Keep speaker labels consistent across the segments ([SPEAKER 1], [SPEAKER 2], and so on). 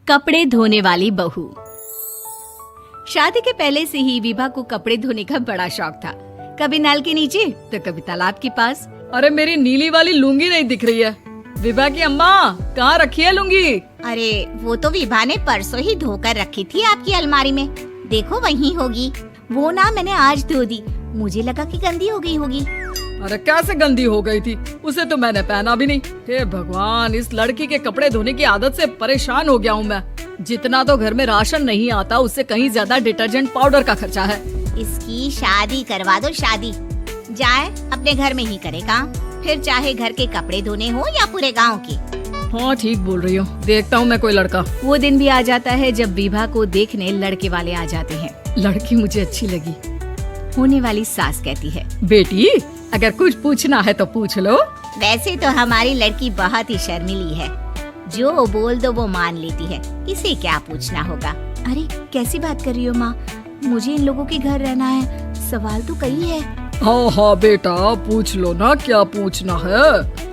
[SPEAKER 1] कपड़े धोने वाली बहू। शादी के पहले से ही विभा को कपड़े धोने का बड़ा शौक था। कभी नल के नीचे तो कभी तालाब के पास।
[SPEAKER 2] अरे मेरी नीली वाली लुंगी नहीं दिख रही है। विभा की अम्मा कहाँ रखी है लुंगी?
[SPEAKER 3] अरे वो तो विभा ने परसों ही धोकर रखी थी आपकी अलमारी में, देखो वहीं होगी। वो ना मैंने आज धो दी, मुझे लगा कि गंदी हो गई होगी।
[SPEAKER 2] अरे कैसे गंदी हो गई थी, उसे तो मैंने पहना भी नहीं। हे भगवान, इस लड़की के कपड़े धोने की आदत से परेशान हो गया हूँ मैं। जितना तो घर में राशन नहीं आता उससे कहीं ज्यादा डिटर्जेंट पाउडर का खर्चा है।
[SPEAKER 3] इसकी शादी करवा दो, शादी जाए अपने घर में ही करे काम, फिर चाहे घर के कपड़े धोने हो या पूरे गांव के।
[SPEAKER 2] हाँ ठीक बोल रही हूँ, देखता हूँ मैं कोई लड़का।
[SPEAKER 1] वो दिन भी आ जाता है जब विभा को देखने लड़के वाले आ जाते हैं।
[SPEAKER 2] लड़की मुझे अच्छी लगी।
[SPEAKER 1] होने वाली सास कहती है,
[SPEAKER 2] बेटी अगर कुछ पूछना है तो पूछ लो।
[SPEAKER 3] वैसे तो हमारी लड़की बहुत ही शर्मीली है, जो बोल दो वो मान लेती है, इसे क्या पूछना होगा।
[SPEAKER 1] अरे कैसी बात कर रही हो माँ, मुझे इन लोगों के घर रहना है, सवाल तो कई है।
[SPEAKER 2] हाँ हाँ बेटा पूछ लो ना, क्या पूछना है।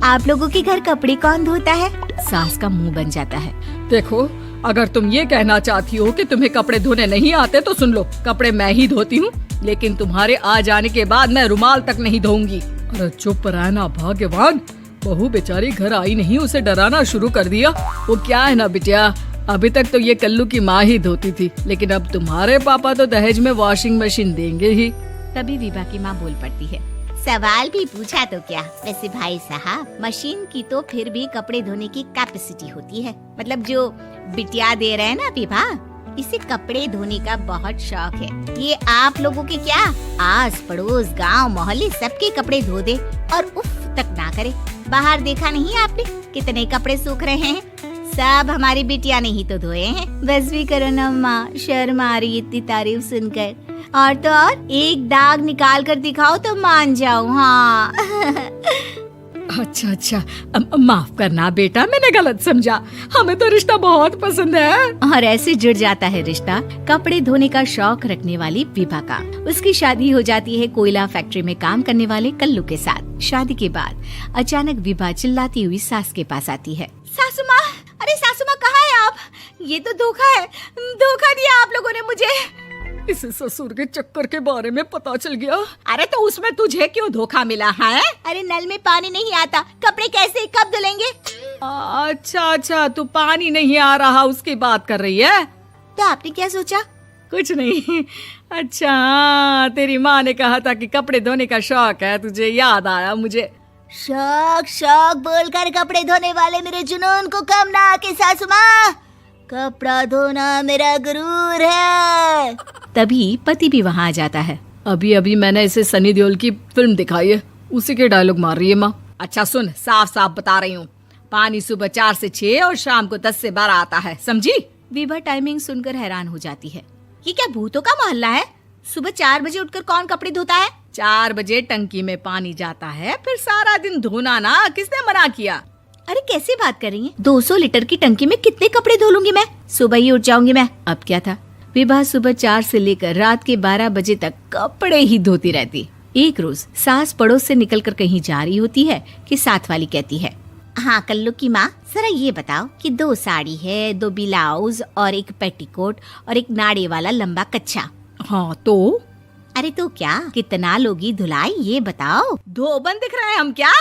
[SPEAKER 1] आप लोगों के घर कपड़े कौन धोता है? सास का मुंह बन जाता है।
[SPEAKER 2] देखो अगर तुम ये कहना चाहती हो कि तुम्हें कपड़े धोने नहीं आते तो सुन लो, कपड़े मैं ही धोती हूँ, लेकिन तुम्हारे आ जाने के बाद मैं रुमाल तक नहीं धोऊंगी। अरे चुप रहना भाग्यवान, बहू बेचारी घर आई नहीं, उसे डराना शुरू कर दिया। वो क्या है ना बिटिया, अभी तक तो ये कल्लू की माँ ही धोती थी, लेकिन अब तुम्हारे पापा तो दहेज में वॉशिंग मशीन देंगे ही।
[SPEAKER 1] तभी विभा की माँ बोल पड़ती है,
[SPEAKER 3] सवाल भी पूछा तो क्या। वैसे भाई साहब, मशीन की तो फिर भी कपड़े धोने की कैपेसिटी होती है। मतलब जो बिटिया दे रहे हैं ना विभा, इसे कपड़े धोने का बहुत शौक है। ये आप लोगों के क्या, आस पड़ोस गांव मोहल्ले सबके कपड़े धो दे और उफ तक ना करे। बाहर देखा नहीं आपने कितने कपड़े सूख रहे हैं, सब हमारी बिटिया ने ही तो धोए हैं।
[SPEAKER 1] बस भी करो ना माँ, शर्म आ रही इतनी तारीफ सुनकर। और तो और एक दाग निकाल कर दिखाओ तो मान जाऊँ। हाँ
[SPEAKER 2] अच्छा माफ करना बेटा, मैंने गलत समझा, हमें तो रिश्ता बहुत पसंद है।
[SPEAKER 1] और ऐसे जुड़ जाता है रिश्ता कपड़े धोने का शौक रखने वाली विभा का। उसकी शादी हो जाती है कोयला फैक्ट्री में काम करने वाले कल्लू के साथ। शादी के बाद अचानक विभा चिल्लाती हुई सास के पास आती है।
[SPEAKER 3] सासू माँ, अरे सासू माँ कहाँ है आप? ये तो धोखा है, धोखा दिया आप लोगों ने मुझे।
[SPEAKER 2] इसे ससुर के चक्कर के बारे में पता चल गया।
[SPEAKER 3] अरे तो उसमें तुझे क्यों धोखा मिला है? अरे नल में पानी नहीं आता, कपड़े कैसे कब धुलेंगे?
[SPEAKER 2] अच्छा तू पानी नहीं आ रहा उसकी बात कर रही है।
[SPEAKER 3] तो आपने क्या सोचा?
[SPEAKER 2] कुछ नहीं। अच्छा तेरी माँ ने कहा था कि कपड़े धोने का शौक है तुझे, याद आया मुझे।
[SPEAKER 3] शौक बोलकर कपड़े धोने वाले मेरे जुनून को कम ना आके सासू माँ, कपड़ा धोना मेरा गुरूर है।
[SPEAKER 1] तभी पति भी वहाँ आ जाता है।
[SPEAKER 2] अभी मैंने इसे सनी देओल की फिल्म दिखाई है, उसी के डायलॉग मार रही है माँ। अच्छा सुन, साफ साफ बता रही हूँ, पानी सुबह 4 से 6 और शाम को 10 से 12 आता है, समझी?
[SPEAKER 1] विभा टाइमिंग सुनकर हैरान हो जाती है।
[SPEAKER 3] ये क्या भूतों का मोहल्ला है? सुबह 4 बजे उठकर कौन कपड़े धोता है?
[SPEAKER 2] 4 बजे टंकी में पानी जाता है, फिर सारा दिन धोना ना, किसने मना किया?
[SPEAKER 1] अरे कैसी बात कर रही हैं? 200 लीटर की टंकी में कितने कपड़े धो लूंगी मैं, सुबह ही उठ जाऊंगी मैं। अब क्या था, विभा सुबह 4 से लेकर रात के 12 बजे तक कपड़े ही धोती रहती। एक रोज सास पड़ोस से निकलकर कहीं जा रही होती है कि साथ वाली कहती है,
[SPEAKER 3] हाँ कल्लू की माँ, जरा ये बताओ कि 2 साड़ी है, 2 ब्लाउज और एक पेटीकोट और एक नाड़े वाला लंबा कच्छा।
[SPEAKER 2] हाँ तो?
[SPEAKER 3] अरे तो क्या, कितना लोगी धुलाई ये बताओ।
[SPEAKER 2] धोबन दिख रहे हैं हम क्या?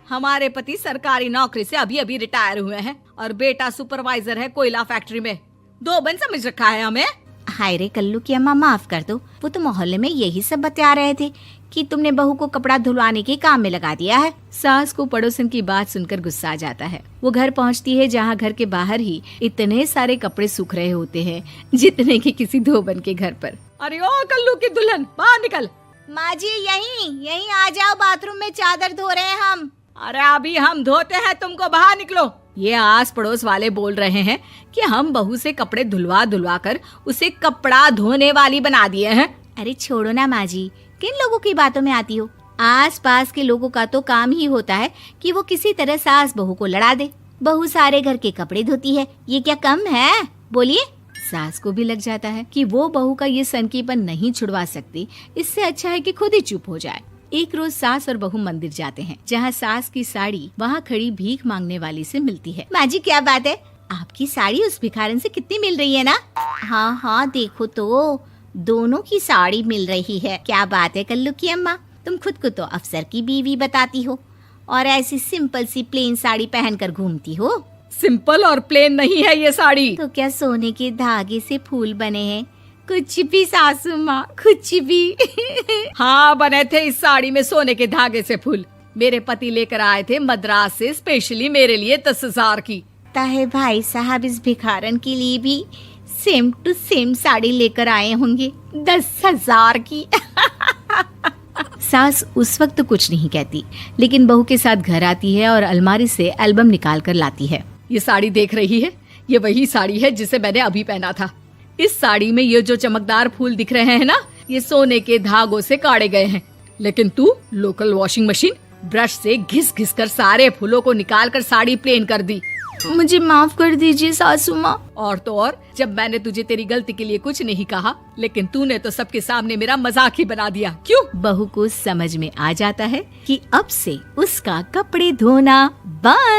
[SPEAKER 2] हमारे पति सरकारी नौकरी से अभी रिटायर हुए हैं और बेटा सुपरवाइजर है कोयला फैक्ट्री में। धोबन समझ रखा है हमें?
[SPEAKER 3] हाय रे कल्लू की अम्मा, माफ कर दो, वो तो मोहल्ले में यही सब बता रहे थे कि तुमने बहू को कपड़ा धुलवाने के काम में लगा दिया है।
[SPEAKER 1] सास को पड़ोसन की बात सुनकर गुस्सा आ जाता है। वो घर पहुंचती है जहां घर के बाहर ही इतने सारे कपड़े सूख रहे होते हैं जितने कि किसी धोबन के घर पर।
[SPEAKER 2] अरे ओ कल्लू की दुल्हन, बाहर निकल।
[SPEAKER 3] माँ जी यहीं आ जाओ, बाथरूम में चादर धो रहे हैं हम।
[SPEAKER 2] अरे अभी हम धोते हैं, तुमको बाहर निकलो। ये आस पड़ोस वाले बोल रहे हैं कि हम बहू से कपड़े धुलवा कर उसे कपड़ा धोने वाली बना दिए हैं।
[SPEAKER 3] अरे छोड़ो ना माँ जी, किन लोगों की बातों में आती हो? आस पास के लोगों का तो काम ही होता है कि वो किसी तरह सास बहू को लड़ा दे। बहू सारे घर के कपड़े धोती है, ये क्या कम है? बोलिए।
[SPEAKER 1] सास को भी लग जाता है कि वो बहू का ये सनकीपन नहीं छुड़वा सकती, इससे अच्छा है कि खुद ही चुप हो जाए। एक रोज सास और बहू मंदिर जाते हैं, जहाँ सास की साड़ी वहाँ खड़ी भीख मांगने वाली से मिलती है।
[SPEAKER 3] माँ जी क्या बात है, आपकी साड़ी उस भिखारन से कितनी मिल रही है ना? हाँ हाँ देखो तो दोनों की साड़ी मिल रही है। क्या बात है कल्लू की अम्मा, तुम खुद को तो अफसर की बीवी बताती हो और ऐसी सिंपल सी प्लेन साड़ी पहनकर घूमती हो।
[SPEAKER 2] सिंपल और प्लेन नहीं है ये साड़ी।
[SPEAKER 3] तो क्या सोने के धागे से फूल बने हैं? कुछ भी सासू माँ, कुछ भी।
[SPEAKER 2] हाँ बने थे इस साड़ी में सोने के धागे से फूल। मेरे पति लेकर आए थे मद्रास से स्पेशली मेरे लिए 10,000 की।
[SPEAKER 3] ताहे भाई साहब इस भिखारन के लिए भी सेम टू सेम साड़ी लेकर आए होंगे 10,000 की।
[SPEAKER 1] सास उस वक्त कुछ नहीं कहती, लेकिन बहू के साथ घर आती है और अलमारी से एल्बम निकाल कर लाती है।
[SPEAKER 2] ये साड़ी देख रही है, ये वही साड़ी है जिसे मैंने अभी पहना था। इस साड़ी में ये जो चमकदार फूल दिख रहे हैं ना, ये सोने के धागों से काढ़े गए हैं। लेकिन तू लोकल वॉशिंग मशीन ब्रश से घिस घिस कर सारे फूलों को निकाल कर साड़ी प्लेन कर दी।
[SPEAKER 1] मुझे माफ कर दीजिए सासू माँ।
[SPEAKER 2] और तो और, जब मैंने तुझे तेरी गलती के लिए कुछ नहीं कहा, लेकिन तूने तो सबके सामने मेरा मजाक ही बना दिया। क्यों?
[SPEAKER 1] बहू को समझ में आ जाता है कि अब से उसका कपड़े धोना बंद।